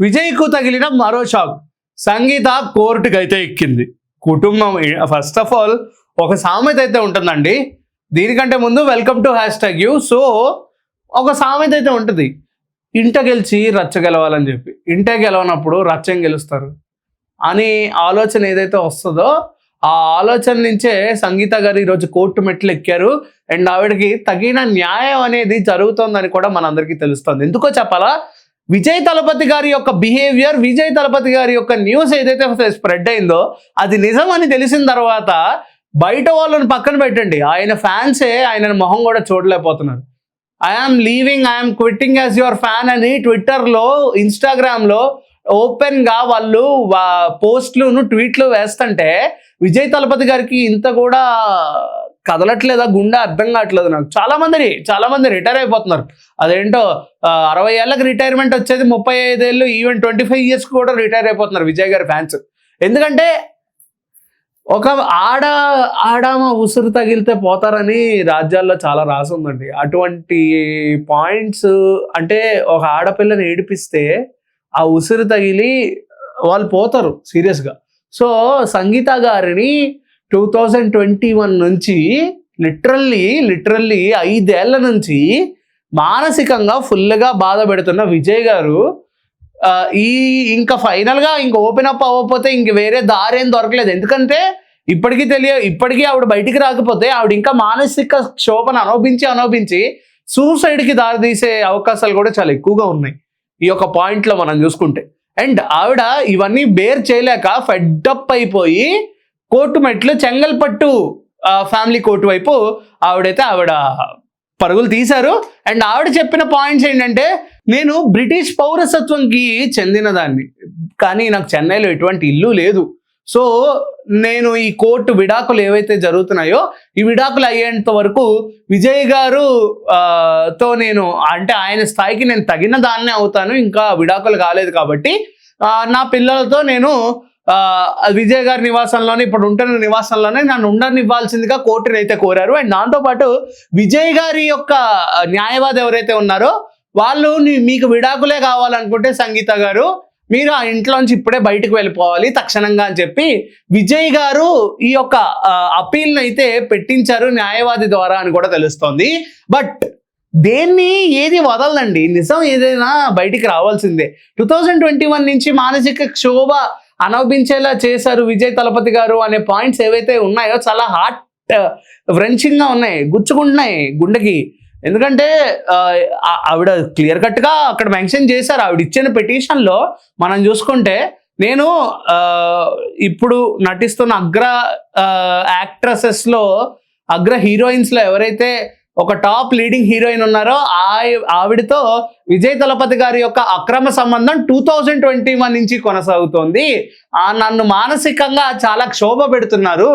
విజయ్కు తగిలిన మరో షాక్. సంగీత కోర్టుకు అయితే ఎక్కింది. కుటుంబం ఫస్ట్ ఆఫ్ ఆల్ ఒక సామెత అయితే ఉంటుందండి. దీనికంటే ముందు వెల్కమ్ టు #u. సో ఒక సామెత అయితే ఉంటుంది, ఇంట గెలిచి రచ్చ గెలవాలని చెప్పి. ఇంటే గెలవనప్పుడు రచ్చం గెలుస్తారు అని ఆలోచన ఏదైతే వస్తుందో ఆ ఆలోచన నుంచే సంగీత గారు ఈరోజు కోర్టు మెట్లు ఎక్కారు. అండ్ ఆవిడకి తగిన న్యాయం అనేది జరుగుతుందని కూడా మనందరికీ తెలుస్తుంది. ఎందుకో చెప్పాలా, విజయ్ తలపతి గారి యొక్క బిహేవియర్, విజయ్ తలపతి గారి యొక్క న్యూస్ ఏదైతే స్ప్రెడ్ అయిందో అది నిజం అని తెలిసిన తర్వాత బయట వాళ్ళని పక్కన పెట్టండి, ఆయన ఫ్యాన్సే ఆయన మొహం కూడా చూడలేకపోతున్నారు. I am leaving, I am quitting as your fan అని ట్విట్టర్లో, ఇన్స్టాగ్రామ్లో ఓపెన్ గా వాళ్ళు పోస్టులు ట్వీట్లు వేస్తుంటే విజయ్ తలపతి గారికి ఇంత కూడా కదలట్లేదా గుండె? అర్థం కావట్లేదు నాకు. చాలా మంది రిటైర్ అయిపోతున్నారు. అదేంటో 60 ఏళ్ళకి రిటైర్మెంట్ వచ్చేది 35 ఏళ్ళు, ఈవెన్ 25 years కూడా రిటైర్ అయిపోతున్నారు విజయ్ గారి ఫ్యాన్స్. ఎందుకంటే ఒక ఆడామ ఉసురు తగిలితే పోతారని రాజ్యాల్లో చాలా రాసి ఉందండి. అటువంటి పాయింట్స్ అంటే ఒక ఆడపిల్లని ఏడిపిస్తే ఆ ఉసురు తగిలి వాళ్ళు పోతారు సీరియస్గా. సో సంగీత గారిని 2021 నుంచి లిటరల్లీ 5 ఏళ్ల నుంచి మానసికంగా ఫుల్గా బాధ పెడుతున్న విజయ్ గారు ఇంకా ఫైనల్గా ఇంకా ఓపెన్ అప్ అవ్వకపోతే ఇంక వేరే దారి ఏం దొరకలేదు. ఎందుకంటే ఇప్పటికీ ఆవిడ బయటికి రాకపోతే ఆవిడ ఇంకా మానసిక క్షోభను అనుభవించి సూసైడ్కి దారితీసే అవకాశాలు కూడా చాలా ఎక్కువగా ఉన్నాయి ఈ యొక్క పాయింట్లో మనం చూసుకుంటే. అండ్ ఆవిడ ఇవన్నీ బేర్ చేయలేక ఫెడ్డప్ అయిపోయి కోర్టు మెట్లు చెంగల్పట్టు ఫ్యామిలీ కోర్టు వైపు ఆవిడ పరుగులు తీశారు. అండ్ ఆవిడ చెప్పిన పాయింట్స్ ఏంటంటే, నేను బ్రిటిష్ పౌరసత్వంకి చెందినదాన్ని, కానీ నాకు చెన్నైలో ఎటువంటి ఇల్లు లేదు. సో నేను ఈ కోర్టు విడాకులు ఏవైతే జరుగుతున్నాయో ఈ విడాకులు అయ్యేంత వరకు విజయ్ గారు తో నేను అంటే ఆయన స్థాయికి నేను తగిన దాన్నే అవుతాను. ఇంకా విడాకులు కాలేదు కాబట్టి నా పిల్లలతో నేను విజయ్ గారి నివాసంలోనే, ఇప్పుడు ఉంటున్న నివాసంలోనే నన్ను ఉండనివ్వాల్సిందిగా కోర్టుని అయితే కోరారు. అండ్ దాంతోపాటు విజయ్ గారి యొక్క న్యాయవాది ఎవరైతే ఉన్నారో వాళ్ళు మీకు విడాకులే కావాలనుకుంటే సంగీత గారు మీరు ఆ ఇంట్లోంచి ఇప్పుడే బయటకు వెళ్ళిపోవాలి తక్షణంగా అని చెప్పి విజయ్ గారు ఈ యొక్క అపీల్ని అయితే పెట్టించారు న్యాయవాది ద్వారా అని కూడా తెలుస్తోంది. బట్ దేన్ని ఏది వదలదండి, నిజం ఏదైనా బయటికి రావాల్సిందే. 2021 నుంచి మానసిక క్షోభ అనుభవించేలా చేశారు విజయ్ తలపతి గారు అనే పాయింట్స్ ఏవైతే ఉన్నాయో చాలా హార్ట్ వ్రెంచింగ్గా ఉన్నాయి, గుచ్చుకుంటున్నాయి గుండెకి. ఎందుకంటే ఆవిడ క్లియర్ కట్గా అక్కడ మెన్షన్ చేశారు. ఆవిడ ఇచ్చిన పిటిషన్లో మనం చూసుకుంటే, నేను ఇప్పుడు నటిస్తున్న అగ్ర యాక్ట్రసెస్లో, అగ్ర హీరోయిన్స్లో ఎవరైతే ఒక టాప్ లీడింగ్ హీరోయిన్ ఉన్నారో ఆవిడతో విజయ్ తలపతి గారి యొక్క అక్రమ సంబంధం 2021 నుంచి కొనసాగుతోంది. నన్ను మానసికంగా చాలా క్షోభ పెడుతున్నారు,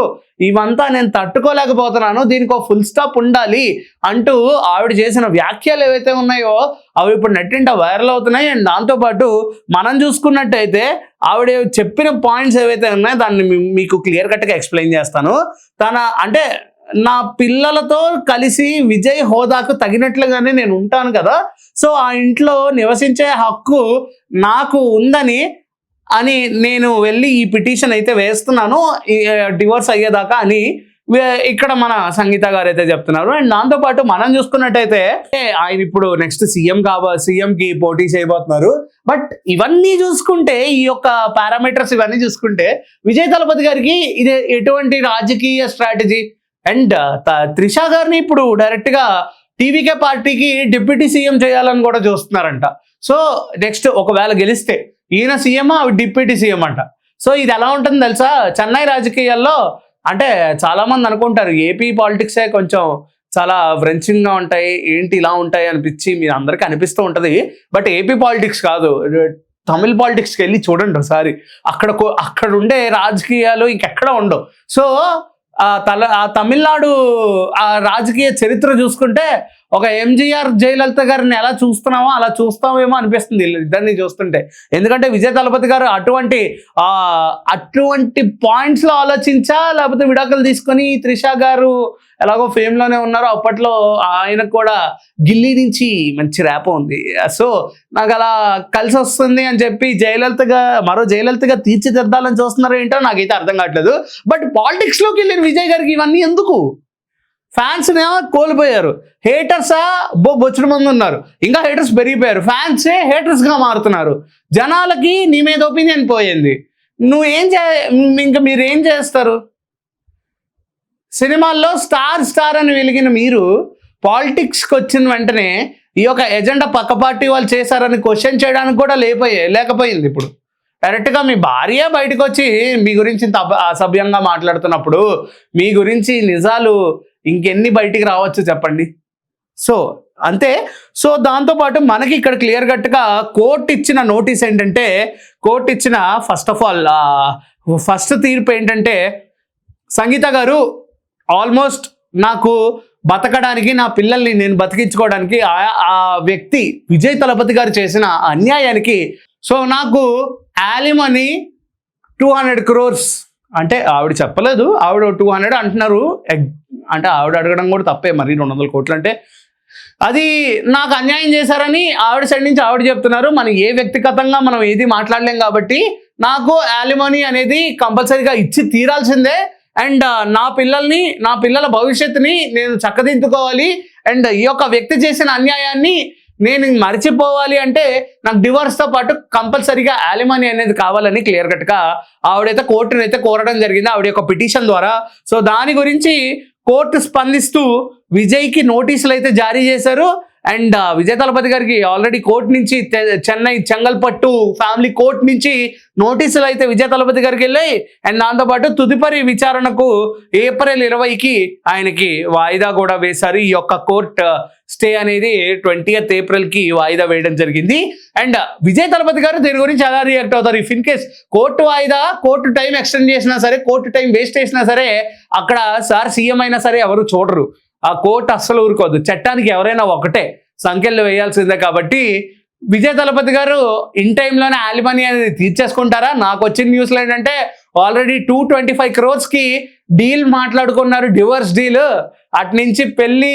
ఇవంతా నేను తట్టుకోలేకపోతున్నాను, దీనికి ఒక ఫుల్ స్టాప్ ఉండాలి అంటూ ఆవిడ చేసిన వ్యాఖ్యలు ఏవైతే ఉన్నాయో అవి ఇప్పుడు నెట్టింట వైరల్ అవుతున్నాయి. అండ్ దాంతోపాటు మనం చూసుకున్నట్టయితే ఆవిడ చెప్పిన పాయింట్స్ ఏవైతే ఉన్నాయో దాన్ని మీకు క్లియర్ కట్గా ఎక్స్ప్లెయిన్ చేస్తాను. అంటే నా పిల్లలతో కలిసి విజయ్ హోదాకు తగినట్లుగానే నేను ఉంటాను కదా, సో ఆ ఇంట్లో నివసించే హక్కు నాకు ఉందని నేను వెళ్ళి ఈ పిటిషన్ అయితే వేస్తున్నాను డివోర్స్ అయ్యేదాకా అని ఇక్కడ మన సంగీత గారు అయితే చెప్తున్నారు. అండ్ దాంతోపాటు మనం చూసుకున్నట్టయితే ఆయన ఇప్పుడు నెక్స్ట్ సీఎంకి పోటీ చేయబోతున్నారు. బట్ ఇవన్నీ చూసుకుంటే, ఈ యొక్క పారామీటర్స్ ఇవన్నీ చూసుకుంటే విజయ్ తలపతి గారికి ఇది ఎటువంటి రాజకీయ స్ట్రాటజీ? అండ్ త్రిషా గారిని ఇప్పుడు డైరెక్ట్గా టీవీకే పార్టీకి డిప్యూటీ సీఎం చేయాలని కూడా చూస్తున్నారంట. సో నెక్స్ట్ ఒకవేళ గెలిస్తే ఈయన సీఎం, ఆవిడ డిప్యూటీ సీఎం అంట. సో ఇది ఎలా ఉంటుంది తెలుసా, చెన్నై రాజకీయాల్లో అంటే చాలామంది అనుకుంటారు ఏపీ పాలిటిక్సే కొంచెం చాలా వ్రెంచింగ్గా ఉంటాయి, ఏంటి ఇలా ఉంటాయి అనిపించి మీ అందరికీ అనిపిస్తూ ఉంటుంది. బట్ ఏపీ పాలిటిక్స్ కాదు, తమిళ పాలిటిక్స్కి వెళ్ళి చూడండి ఒకసారి. అక్కడ ఉండే రాజకీయాలు ఇంకెక్కడ ఉండవు. సో తమిళనాడు ఆ రాజకీయ చరిత్ర చూసుకుంటే ఒక ఎంజీఆర్ జయలలిత గారిని ఎలా చూస్తున్నామో అలా చూస్తామేమో అనిపిస్తుంది ఇద్దరిని చూస్తుంటే. ఎందుకంటే విజయ్ తలపతి గారు అటువంటి పాయింట్స్లో ఆలోచించా, లేకపోతే విడాకులు తీసుకొని త్రిషా గారు ఎలాగో ఫేమ్లోనే ఉన్నారు. అప్పట్లో ఆయనకు కూడా గిల్లీ నుంచి మంచి ర్యాప్ ఉంది. సో నాకు అలా కలిసి వస్తుంది అని చెప్పి మరో జయలలితగా తీర్చిదిద్దాలని చూస్తున్నారు ఏంటో నాకైతే అర్థం కావట్లేదు. బట్ పాలిటిక్స్లోకి వెళ్ళిన విజయ్ గారికి ఇవన్నీ ఎందుకు? ఫ్యాన్స్ని కోల్పోయారు, హేటర్సా బొచ్చుడు మంది ఉన్నారు, ఇంకా హేటర్స్ పెరిగిపోయారు, ఫ్యాన్సే హేటర్స్గా మారుతున్నారు, జనాలకి నీ మీద ఒపీనియన్ పోయింది. ఇంకా మీరు ఏం చేస్తారు? సినిమాల్లో స్టార్ అని వెలిగిన మీరు పాలిటిక్స్కి వచ్చిన వెంటనే ఈ యొక్క ఎజెండా పక్క పార్టీ వాళ్ళు చేశారని క్వశ్చన్ చేయడానికి కూడా లేకపోయింది. ఇప్పుడు డైరెక్ట్గా మీ భార్య బయటకు వచ్చి మీ గురించి ఇంత అసభ్యంగా మాట్లాడుతున్నప్పుడు మీ గురించి నిజాలు ఇంకెన్ని బయటికి రావచ్చు చెప్పండి? సో అంతే. సో దాంతోపాటు మనకి ఇక్కడ క్లియర్ కట్గా కోర్టు ఇచ్చిన నోటీస్ ఏంటంటే, కోర్టు ఇచ్చిన ఫస్ట్ తీర్పు ఏంటంటే, సంగీత గారు ఆల్మోస్ట్ నాకు బతకడానికి, నా పిల్లల్ని నేను బతికించుకోవడానికి ఆ వ్యక్తి విజయ్ తలపతి గారు చేసిన అన్యాయానికి సో నాకు యాలిమనీ 200 crores అంటే ఆవిడ చెప్పలేదు, ఆవిడ 200 అంటున్నారు. అంటే ఆవిడ అడగడం కూడా తప్పే, మరి 200 కోట్లు అంటే అది నాకు అన్యాయం చేశారని ఆవిడ సైడ్ నుంచి ఆవిడ చెప్తున్నారు. మనం వ్యక్తిగతంగా మనం ఏది మాట్లాడలేం కాబట్టి నాకు యాలిమనీ అనేది కంపల్సరీగా ఇచ్చి తీరాల్సిందే. అండ్ నా పిల్లల భవిష్యత్తుని నేను చక్కదిద్దుకోవాలి. అండ్ ఈ యొక్క వ్యక్తి చేసిన అన్యాయాన్ని నేను మర్చిపోవాలి అంటే నాకు డివోర్స్తో పాటు కంపల్సరీగా యాలిమనీ అనేది కావాలని క్లియర్ కట్గా ఆవిడైతే కోర్టుని అయితే కోరడం జరిగింది, ఆవిడ యొక్క పిటిషన్ ద్వారా. సో దాని గురించి కోర్టు స్పందిస్తూ విజయ్కి నోటీసులు అయితే జారీ చేశారు. అండ్ విజయ్ తలపతి గారికి ఆల్రెడీ కోర్టు నుంచి చెన్నై చెంగల్పట్టు ఫ్యామిలీ కోర్టు నుంచి నోటీసులు అయితే విజయ్ తలపతి గారికి వెళ్ళాయి. అండ్ దాంతోపాటు తుదుపరి విచారణకు ఏప్రిల్ 20కి ఆయనకి వాయిదా కూడా వేశారు. ఈ యొక్క కోర్టు స్టే అనేది 20th ఏప్రిల్కి వాయిదా వేయడం జరిగింది. అండ్ విజయ్ తలపతి గారు దీని గురించి ఎలా రియాక్ట్ అవుతారు? If in case court time extend చేసినా సరే, కోర్టు టైం వేస్ట్ చేసినా సరే, అక్కడ సార్ సీఎం అయినా సరే ఎవరు చూడరు, ఆ కోర్టు అస్సలు ఊరుకోదు. చట్టానికి ఎవరైనా ఒకటే, సంఖ్యలు వేయాల్సిందే. కాబట్టి విజయ్ తలపతి గారు ఇన్ టైంలోనే యాలిమనీ అనేది తీర్చేసుకుంటారా? నాకు వచ్చిన న్యూస్లో ఏంటంటే ఆల్రెడీ 225 crores డీల్ మాట్లాడుకున్నారు, డివోర్స్ డీల్. అటు నుంచి పెళ్లి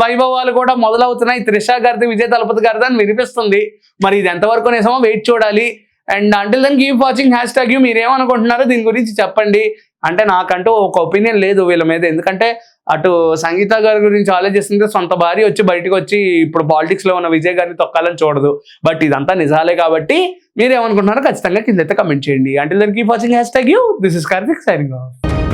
వైభవాలు కూడా మొదలవుతున్నాయి. త్రిష గారిది, విజయ్ తలపతి గారిది అని వినిపిస్తుంది. మరి ఇది ఎంతవరకు నిజమో వెయిట్ చూడాలి. And until then keep watching #you. మీరేమనుకుంటున్నారో దీని గురించి చెప్పండి. అంటే నాకంటూ ఒక ఒపీనియన్ లేదు వీళ్ళ మీద, ఎందుకంటే అటు సంగీత గారి గురించి ఆలోచిస్తుంటే సొంత భార్య వచ్చి బయటకు వచ్చి ఇప్పుడు పాలిటిక్స్లో ఉన్న విజయ్ గారిని తొక్కాలని చూడదు. బట్ ఇదంతా నిజాలే కాబట్టి మీరేమనుకుంటున్నారో ఖచ్చితంగా కింద అయితే కమెంట్ చేయండి. Until then keep watching #you. This is Karthik signing of.